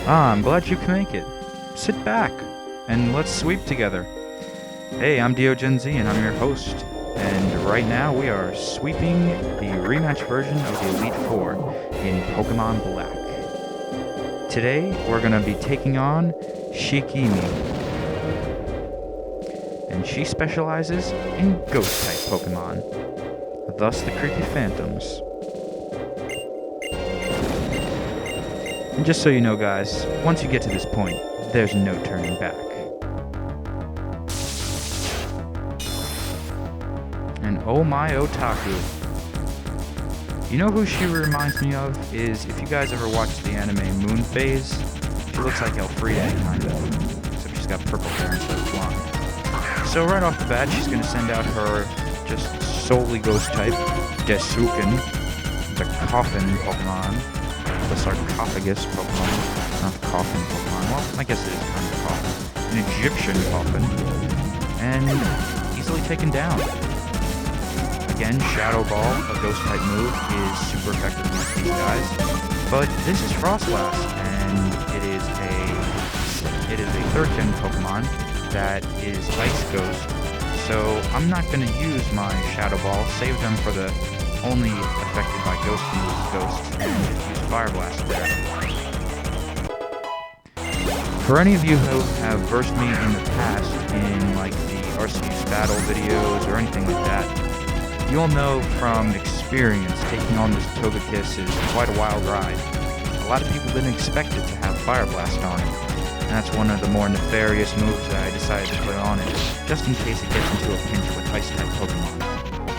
I'm glad you can make it. Sit back, and let's sweep together. Hey, I'm DeoGenZ, and I'm your host. And right now we are sweeping the rematch version of the Elite Four in Pokemon Black. Today, we're going to be taking on Shikimi. And she specializes in Ghost-type Pokemon, thus the creepy Phantoms. And just so you know, guys, once you get to this point, there's no turning back. And oh my otaku. You know who she reminds me of is, if you guys ever watched the anime Moon Phase, she looks like Elfrida kind of, except she's got purple hair instead of blonde. So right off the bat, she's going to send out her just solely ghost type, Desuken, the coffin Pokemon, the sarcophagus Pokemon, not the coffin Pokemon, well, I guess it is kind of a coffin, an Egyptian coffin, and easily taken down. Again, Shadow Ball, a ghost-type move, is super effective against these guys. But this is Frostlass, and it is a 3rd-gen Pokemon that is Ice Ghost. So I'm not going to use my Shadow Ball, save them for the only affected by ghost moves, Ghosts, and just use Fire Blast there. For any of you who have versed me in the past in like the Arceus battle videos or anything like that, you'll know from experience taking on this Togekiss is quite a wild ride. A lot of people didn't expect it to have Fire Blast on it, and that's one of the more nefarious moves that I decided to put on it, just in case it gets into a pinch with Ice-type Pokemon.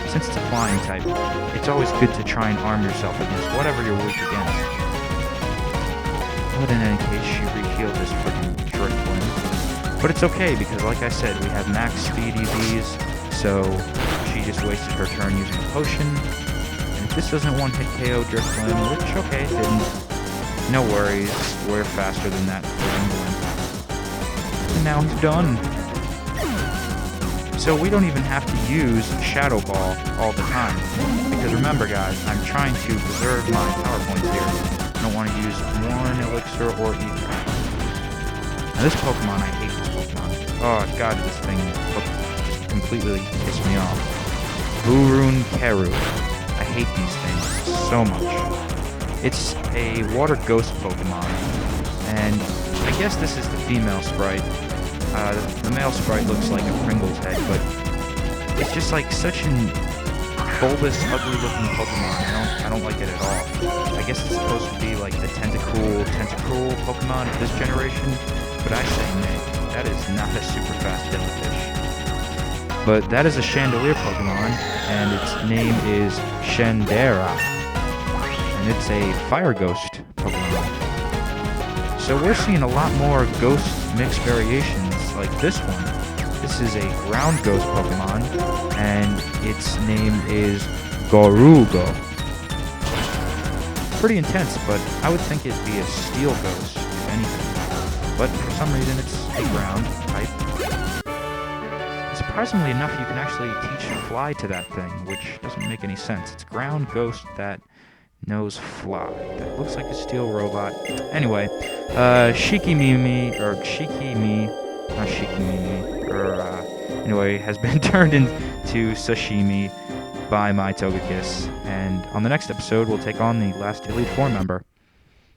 Since it's a flying type, it's always good to try and arm yourself against whatever you're weak against. But in any case, she re-healed this freaking Drifloon. But it's okay, because like I said, we have max speed EVs, so she just wasted her turn using a potion. And if this doesn't one-hit KO Drifloon, which, okay, it didn't, no worries, we're faster than that for England. And now he's done. So we don't even have to use Shadow Ball all the time. Because remember guys, I'm trying to preserve my power points here. I don't want to use one elixir or ether. Now this Pokemon, I hate this Pokemon. Oh god, this thing just completely pissed me off. Burun Keru. I hate these things so much. It's a water ghost Pokemon, and I guess this is the female sprite. The male sprite looks like a Pringles head, but it's just like such an bulbous, ugly-looking Pokemon. I don't like it at all. I guess it's supposed to be like the Tentacruel Pokemon of this generation, but I say nay. That is not a super fast jellyfish. But that is a Chandelier Pokemon, and its name is Shandera. And it's a Fire Ghost Pokemon. So we're seeing a lot more Ghost mix variations like this one. This is a Ground Ghost Pokemon, and its name is Gorugo. Pretty intense, but I would think it'd be a Steel Ghost, if anything. But for some reason it's a Ground type. Surprisingly enough, you can actually teach Fly to that thing, which doesn't make any sense. It's Ground Ghost that knows Fly. That looks like a steel robot. Anyway, Shikimi, anyway, has been turned into sashimi by my Togekiss. And on the next episode, we'll take on the last Elite Four member.